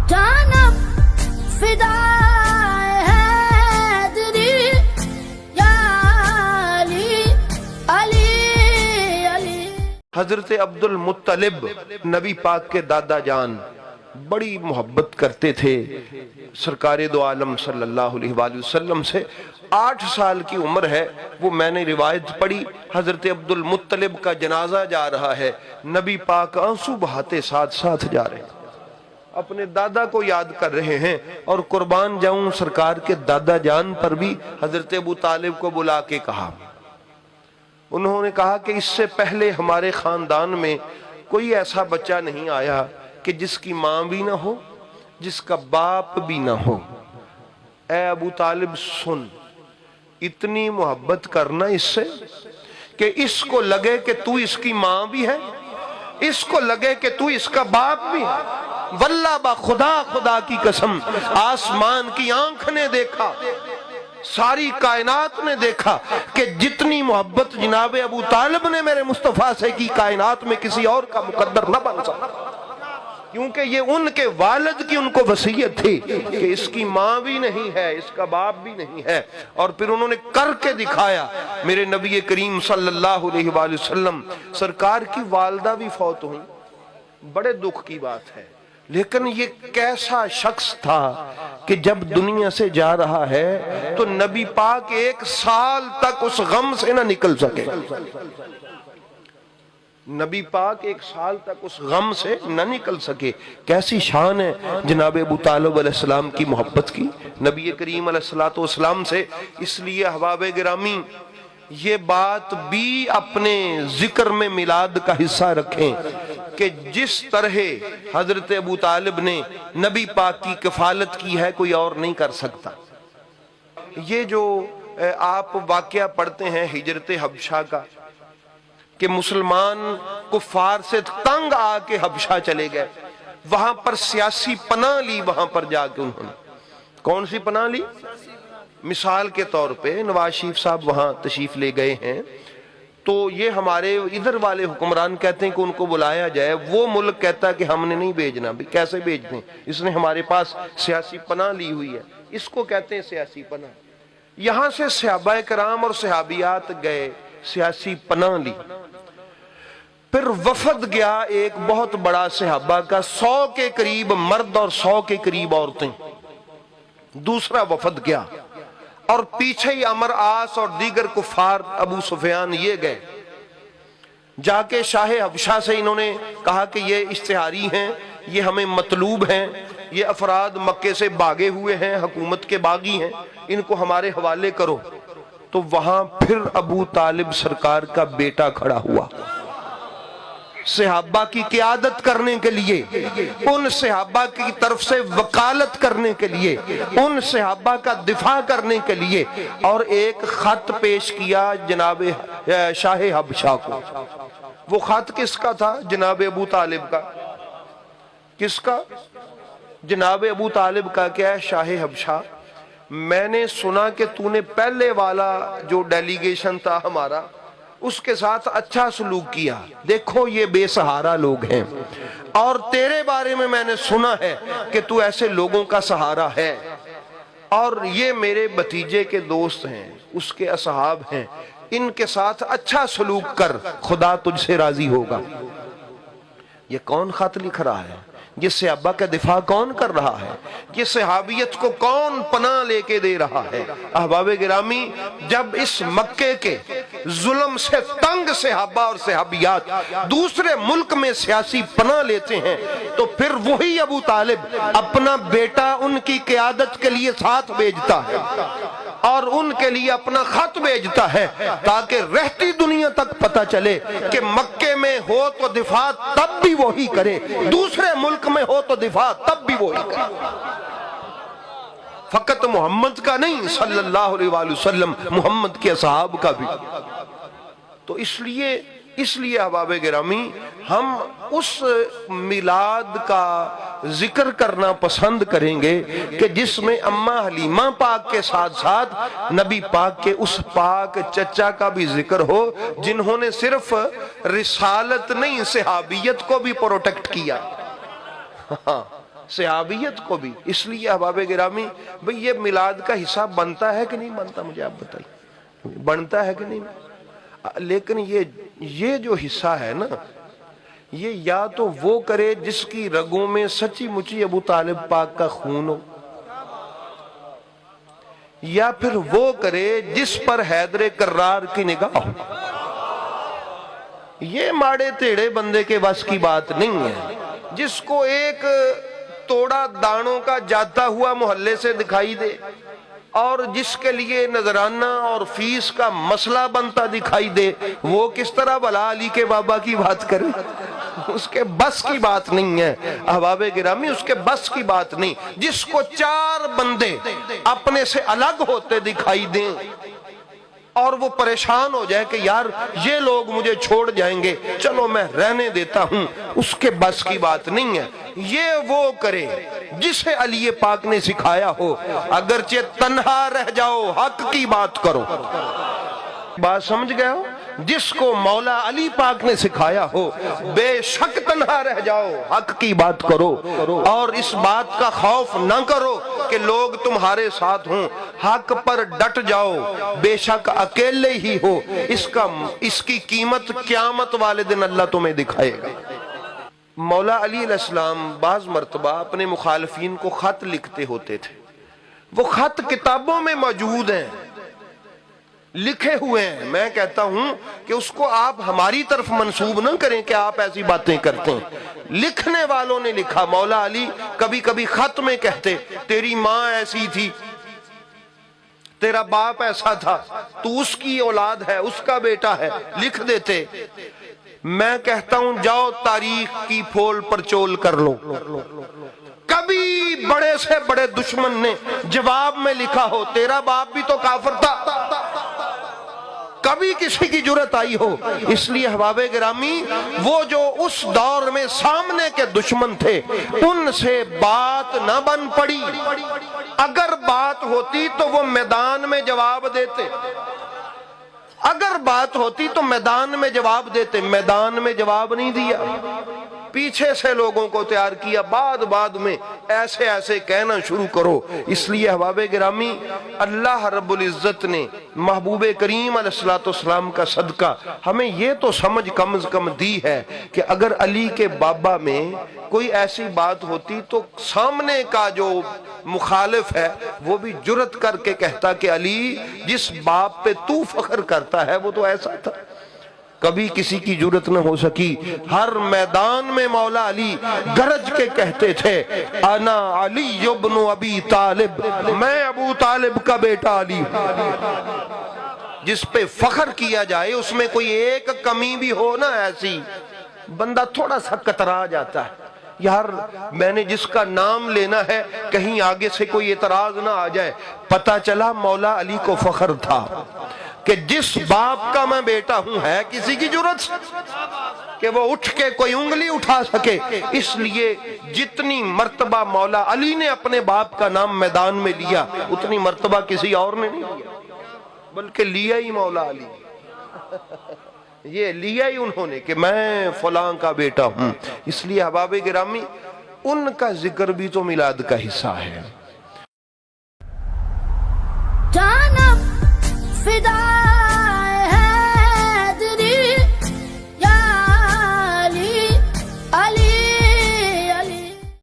جانب فدائے حیدری یا علی علی علی۔ حضرت عبد المطلب نبی پاک کے دادا جان بڑی محبت کرتے تھے سرکار دو عالم صلی اللہ علیہ وآلہ وسلم سے۔ 8 سال کی عمر ہے، وہ میں نے روایت پڑھی، حضرت عبد المطلب کا جنازہ جا رہا ہے، نبی پاک آنسو بہاتے ساتھ ساتھ جا رہے ہیں، اپنے دادا کو یاد کر رہے ہیں۔ اور قربان جاؤں سرکار کے دادا جان پر بھی حضرت ابو طالب کو بلا کے کہا، انہوں نے کہا کہ اس سے پہلے ہمارے خاندان میں کوئی ایسا بچہ نہیں آیا کہ جس کی ماں بھی نہ ہو، جس کا باپ بھی نہ ہو۔ اے ابو طالب سن، اتنی محبت کرنا اس سے کہ اس کو لگے کہ تو اس کی ماں بھی ہے، اس کو لگے کہ تو اس کا باپ بھی ہے۔ واللہ با خدا، خدا کی قسم، آسمان کی آنکھ نے دیکھا، ساری کائنات نے دیکھا کہ جتنی محبت جناب ابو طالب نے میرے مصطفیٰ سے کی، کائنات میں کسی اور کا مقدر نہ بن سکتا، کیونکہ یہ ان کے والد کی ان کو وصیت تھی کہ اس کی ماں بھی نہیں ہے، اس کا باپ بھی نہیں ہے۔ اور پھر انہوں نے کر کے دکھایا۔ میرے نبی کریم صلی اللہ علیہ وآلہ وسلم سرکار کی والدہ بھی فوت ہوئی، بڑے دکھ کی بات ہے، لیکن یہ کیسا شخص تھا کہ جب دنیا سے جا رہا ہے تو نبی پاک 1 سال تک اس غم سے نہ نکل سکے، نبی پاک 1 سال تک اس غم سے نہ نکل سکے۔ کیسی شان ہے جناب ابو طالب علیہ السلام کی محبت کی نبی کریم علیہ السلام سے۔ اس لیے احباب گرامی یہ بات بھی اپنے ذکر میں میلاد کا حصہ رکھیں کہ جس طرح حضرت ابو طالب نے نبی پاک کی کفالت کی ہے کوئی اور نہیں کر سکتا۔ یہ جو آپ واقعہ پڑھتے ہیں ہجرت حبشہ کا کہ مسلمان کفار سے تنگ آ کے حبشہ چلے گئے، وہاں پر سیاسی پناہ لی، وہاں پر جا کے انہوں نے کون سی پناہ لی؟ مثال کے طور پہ نواز شریف صاحب وہاں تشریف لے گئے ہیں، تو یہ ہمارے ادھر والے حکمران کہتے ہیں کہ ان کو بلایا جائے، وہ ملک کہتا ہے کہ ہم نے نہیں بھیجنا، بھی کیسے بھیج دیں، اس نے ہمارے پاس سیاسی پناہ لی ہوئی ہے، اس کو کہتے ہیں سیاسی پناہ۔ یہاں سے صحابہ کرام اور صحابیات گئے، سیاسی پناہ لی، پھر وفد گیا ایک بہت بڑا صحابہ کا، 100 کے قریب مرد اور 100 کے قریب عورتیں، دوسرا وفد گیا، اور پیچھے ہی عمر عاص اور دیگر کفار ابو سفیان یہ گئے، جا کے شاہ حبشہ سے انہوں نے کہا کہ یہ اشتہاری ہیں، یہ ہمیں مطلوب ہیں، یہ افراد مکے سے بھاگے ہوئے ہیں، حکومت کے باغی ہیں، ان کو ہمارے حوالے کرو۔ تو وہاں پھر ابو طالب سرکار کا بیٹا کھڑا ہوا صحابہ کی قیادت کرنے کے لیے، ان صحابہ کی طرف سے وکالت کرنے کے لیے، ان صحابہ کا دفاع کرنے کے لیے، اور ایک خط پیش کیا جناب شاہ حبشہ کو۔ وہ خط کس کا تھا؟ جناب ابو طالب کا۔ کس کا؟ جناب ابو طالب کا۔ کیا ہے؟ شاہ حبشہ، میں نے سنا کہ تو نے پہلے والا جو ڈیلیگیشن تھا ہمارا، اس کے ساتھ اچھا سلوک کیا، دیکھو یہ بے سہارا لوگ ہیں، اور تیرے بارے میں نے سنا ہے کہ تو ایسے لوگوں کا سہارا ہے، اور یہ میرے بھتیجے کے دوست ہیں، اس کے اصحاب ہیں، ان کے ساتھ اچھا سلوک کر، خدا تجھ سے راضی ہوگا۔ یہ کون خط لکھ رہا ہے؟ یہ صحابہ کا دفاع کون کر رہا ہے؟ یہ صحابیت کو کون پناہ لے کے دے رہا ہے؟ احباب گرامی، جب اس مکے کے ظلم سے تنگ صحابہ اور صحابیات دوسرے ملک میں سیاسی پناہ لیتے ہیں، تو پھر وہی ابو طالب اپنا بیٹا ان کی قیادت کے لیے ساتھ بھیجتا ہے، اور ان کے لیے اپنا خط بھیجتا ہے، تاکہ رہتی دنیا تک پتہ چلے کہ مکے میں ہو تو دفاع تب بھی وہی کرے، دوسرے ملک میں ہو تو دفاع تب بھی وہی کرے، فقط محمد کا نہیں صلی اللہ علیہ وآلہ وسلم، محمد کے اصحاب کا بھی۔ تو اس لیے احباب گرامی ہم اس میلاد کا ذکر کرنا پسند کریں گے کہ جس میں اماں حلیمہ پاک کے ساتھ ساتھ نبی پاک کے اس پاک چچا کا بھی ذکر ہو، جنہوں نے صرف رسالت نہیں صحابیت کو بھی پروٹیکٹ کیا۔ صحابیت کو بھی. اس لیے احباب گرامی بھئی یہ میلاد کا حصہ بنتا ہے کہ نہیں بنتا؟ مجھے آپ بتائیے. بنتا ہے کہ نہیں؟ لیکن یہ جو حصہ ہے نا، یہ یا تو وہ کرے جس کی رگوں میں سچی مچی ابو طالب پاک کا خون ہو، یا پھر وہ کرے جس پر حیدر کرار کی نگاہ ہو. یہ ماڑے تیڑے بندے کے بس کی بات نہیں ہے. جس کو ایک توڑا دانوں کا جاتا ہوا محلے سے دکھائی دے اور جس کے لیے نذرانہ اور فیس کا مسئلہ بنتا دکھائی دے، وہ کس طرح بھلا علی کے بابا کی بات کرے؟ اس کے بس کی بات نہیں ہے احباب گرامی، اس کے بس کی بات نہیں. جس کو 4 بندے اپنے سے الگ ہوتے دکھائی دیں اور وہ پریشان ہو جائے کہ یار یہ لوگ مجھے چھوڑ جائیں گے، چلو میں رہنے دیتا ہوں، اس کے بس کی بات نہیں ہے. یہ وہ کرے جسے علی پاک نے سکھایا ہو، اگرچہ تنہا رہ جاؤ حق کی بات کرو. بات سمجھ گئے ہو؟ جس کو مولا علی پاک نے سکھایا ہو، بے شک تنہا رہ جاؤ حق کی بات کرو، اور اس بات کا خوف نہ کرو کہ لوگ تمہارے ساتھ ہوں. حق پر ڈٹ جاؤ، بے شک اکیلے ہی ہو. اس کی قیمت قیامت والے دن اللہ تمہیں دکھائے گا. مولا علی علیہ السلام بعض مرتبہ اپنے مخالفین کو خط لکھتے ہوتے تھے. وہ خط کتابوں میں موجود ہیں، لکھے ہوئے ہیں. میں کہتا ہوں کہ اس کو آپ ہماری طرف منسوب نہ کریں کہ آپ ایسی باتیں کرتے ہیں. لکھنے والوں نے لکھا. مولا علی کبھی کبھی خط میں کہتے تیری ماں ایسی تھی، تیرا باپ ایسا تھا، تو اس کی اولاد ہے، اس کا بیٹا ہے، لکھ دیتے. میں کہتا ہوں جاؤ تاریخ کی پھول پر چول کر لو. کبھی بڑے سے بڑے دشمن نے جواب میں لکھا ہو تیرا باپ بھی تو کافر تھا؟ کبھی کسی کی جرت آئی ہو؟ اس لیے احباب گرامی وہ جو اس دور میں سامنے کے دشمن تھے ان سے بات نہ بن پڑی. اگر بات ہوتی تو وہ میدان میں جواب دیتے. اگر بات ہوتی تو میدان میں جواب دیتے. میدان میں جواب نہیں دیا، پیچھے سے لوگوں کو تیار کیا، بعد میں ایسے ایسے کہنا شروع کرو. اس لیے احباب گرامی اللہ رب العزت نے محبوب کریم علیہ السلام کا صدقہ ہمیں یہ تو سمجھ کم از کم دی ہے کہ اگر علی کے بابا میں کوئی ایسی بات ہوتی تو سامنے کا جو مخالف ہے وہ بھی جرت کر کے کہتا کہ علی جس باپ پہ تو فخر کرتا ہے وہ تو ایسا تھا. کبھی کسی کی جرت نہ ہو سکی. ہر میدان میں مولا علی گرج کے کہتے تھے انا علی ابن ابی طالب، میں ابو طالب کا بیٹا علی. جس پہ فخر کیا جائے اس میں کوئی ایک کمی بھی ہو نا ایسی، بندہ تھوڑا سا کترا جاتا ہے. یار میں نے جس کا نام لینا ہے کہیں آگے سے کوئی اعتراض نہ آ جائے. پتہ چلا مولا علی کو فخر تھا کہ جس باپ کا میں بیٹا ہوں ہے کسی کی جرت کہ وہ اٹھ کے کوئی انگلی اٹھا سکے. اس لیے جتنی مرتبہ مولا علی نے اپنے باپ کا نام میدان میں لیا اتنی مرتبہ کسی اور نے نہیں لیا، بلکہ لیا ہی مولا علی. یہ لیا ہی انہوں نے کہ میں فلاں کا بیٹا ہوں. اس لیے احباب گرامی ان کا ذکر بھی تو میلاد کا حصہ ہے. جانم فدا